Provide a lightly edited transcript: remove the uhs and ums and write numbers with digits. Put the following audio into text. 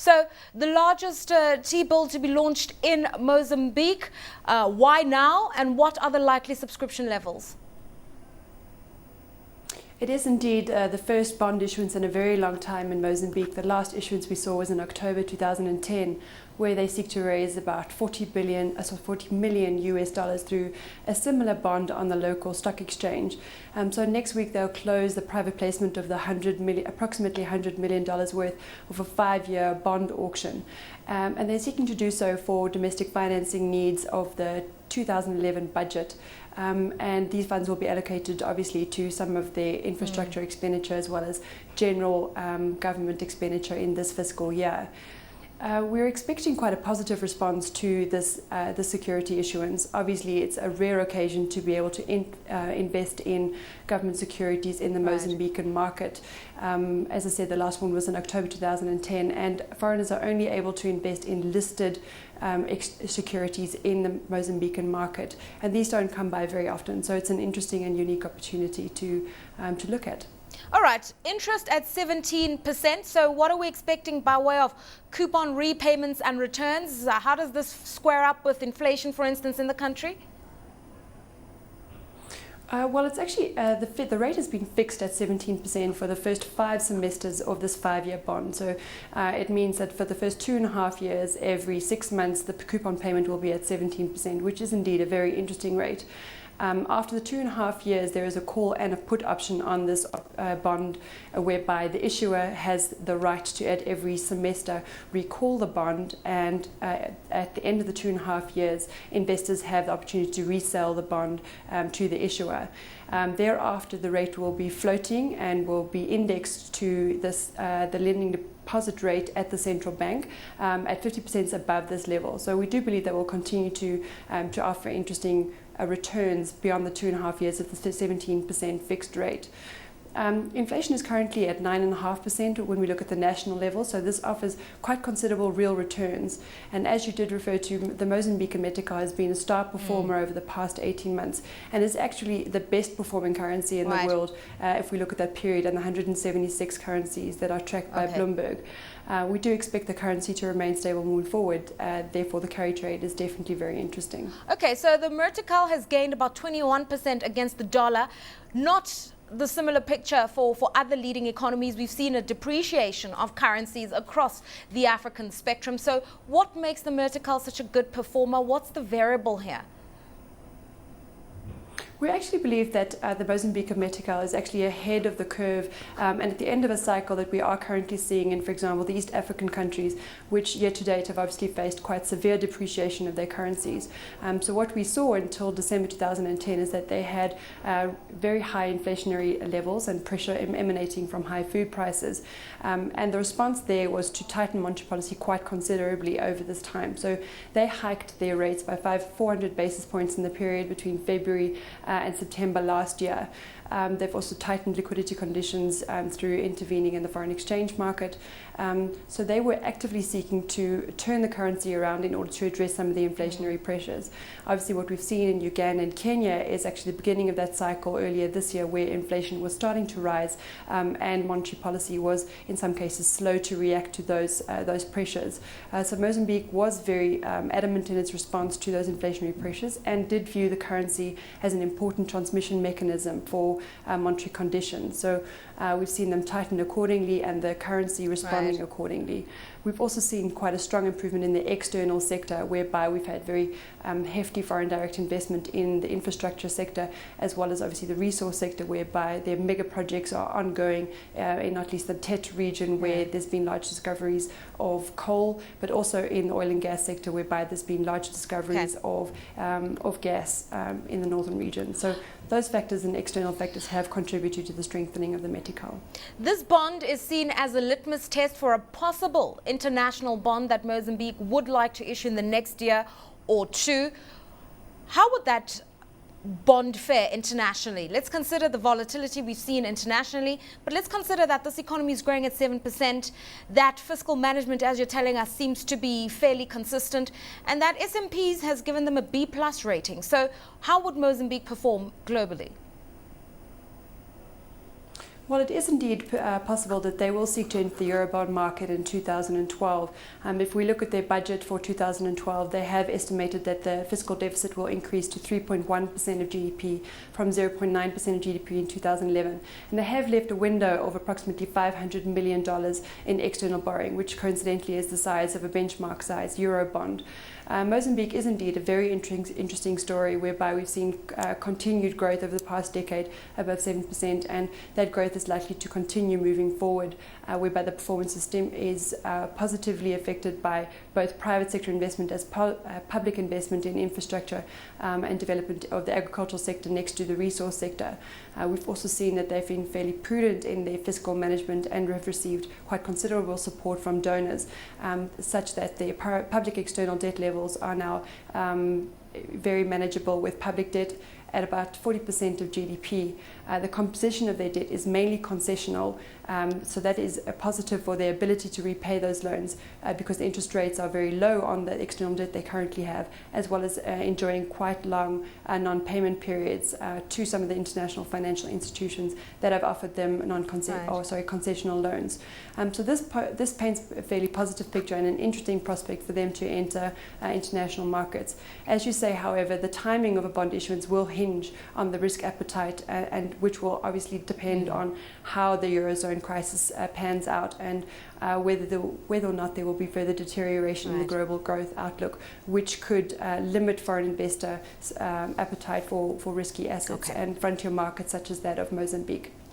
So the largest T-bill to be launched in Mozambique. Why now, and what are the likely subscription levels? It is indeed the first bond issuance in a very long time in Mozambique. The last issuance we saw was in October 2010, where they seek to raise about 40 million US dollars through a similar bond on the local stock exchange. So next week they'll close the private placement of the approximately $100 million worth of a 5-year bond auction. And they're seeking to do so for domestic financing needs of the 2011 budget. And these funds will be allocated obviously to some of the infrastructure expenditure as well as general government expenditure in this fiscal year. We're expecting quite a positive response to this security issuance. Obviously, it's a rare occasion to be able to invest in government securities in the Mozambican market. As I said, the last one was in October 2010, and foreigners are only able to invest in listed securities in the Mozambican market, and these don't come by very often. So it's an interesting and unique opportunity to look at. All right, interest at 17%. So what are we expecting by way of coupon repayments and returns? How does this square up with inflation, for instance, in the country? Well, it's actually, the rate has been fixed at 17% for the first 5 semesters of this 5-year bond. So it means that for the first 2.5 years, every 6 months, the coupon payment will be at 17%, which is indeed a very interesting rate. After the 2.5 years, there is a call and a put option on this bond, whereby the issuer has the right to, at every semester, recall the bond, and at the end of the 2.5 years, investors have the opportunity to resell the bond to the issuer. Thereafter, the rate will be floating and will be indexed to the lending deposit rate at the central bank at 50% above this level. So we do believe that will continue to offer interesting returns beyond the 2.5 years of the 17% fixed rate. Inflation is currently at 9.5% when we look at the national level, so this offers quite considerable real returns. And as you did refer to, the Mozambican Metical has been a star performer over the past 18 months and is actually the best performing currency in the world if we look at that period and the 176 currencies that are tracked by Bloomberg. We do expect the currency to remain stable moving forward, therefore the carry trade is definitely very interesting. Okay, so the Metical has gained about 21% against the dollar, not the similar picture for other leading economies. We've seen a depreciation of currencies across the African spectrum. So what makes the Metical such a good performer? What's the variable here? We actually believe that the Mozambican Metical is actually ahead of the curve and at the end of a cycle that we are currently seeing in, for example, the East African countries, which year to date have obviously faced quite severe depreciation of their currencies. So what we saw until December 2010 is that they had very high inflationary levels and pressure emanating from high food prices. And the response there was to tighten monetary policy quite considerably over this time. So they hiked their rates by 400 basis points in the period between February and September last year. They've also tightened liquidity conditions through intervening in the foreign exchange market. So they were actively seeking to turn the currency around in order to address some of the inflationary pressures. Obviously what we've seen in Uganda and Kenya is actually the beginning of that cycle earlier this year, where inflation was starting to rise and monetary policy was in some cases slow to react to those pressures. So Mozambique was very adamant in its response to those inflationary pressures and did view the currency as an important transmission mechanism for monetary conditions. So we've seen them tighten accordingly and the currency responding accordingly. We've also seen quite a strong improvement in the external sector, whereby we've had very hefty foreign direct investment in the infrastructure sector, as well as obviously the resource sector, whereby their mega projects are ongoing in at least the Tet region, where there's been large discoveries of coal, but also in the oil and gas sector, whereby there's been large discoveries of gas in the northern region. So those factors and external factors have contributed to the strengthening of the Metical. This bond is seen as a litmus test for a possible international bond that Mozambique would like to issue in the next year or two. How would that bond fare internationally? Let's consider the volatility we've seen internationally, but let's consider that this economy is growing at 7%, that fiscal management, as you're telling us, seems to be fairly consistent, and that S&P has given them a B+ rating. So how would Mozambique perform globally? Well, it is indeed possible that they will seek to enter the Eurobond market in 2012. If we look at their budget for 2012, they have estimated that the fiscal deficit will increase to 3.1% of GDP from 0.9% of GDP in 2011. And they have left a window of approximately $500 million in external borrowing, which coincidentally is the size of a benchmark size Eurobond. Mozambique is indeed a very interesting story, whereby we've seen continued growth over the past decade, above 7%, and that growth is likely to continue moving forward, whereby the performance system is positively affected by both private sector investment as public investment in infrastructure and development of the agricultural sector next to the resource sector. We've also seen that they've been fairly prudent in their fiscal management and have received quite considerable support from donors, such that their public external debt levels are now very manageable, with public debt at about 40% of GDP. The composition of their debt is mainly concessional, so that is a positive for their ability to repay those loans because the interest rates are very low on the external debt they currently have, as well as enjoying quite long non-payment periods to some of the international financial institutions that have offered them concessional loans. So this paints a fairly positive picture and an interesting prospect for them to enter international markets. As you say, however, the timing of a bond issuance will hinge on the risk appetite, and which will obviously depend on how the Eurozone crisis pans out, and whether or not there will be further deterioration in the global growth outlook, which could limit foreign investor appetite for risky assets and frontier markets such as that of Mozambique.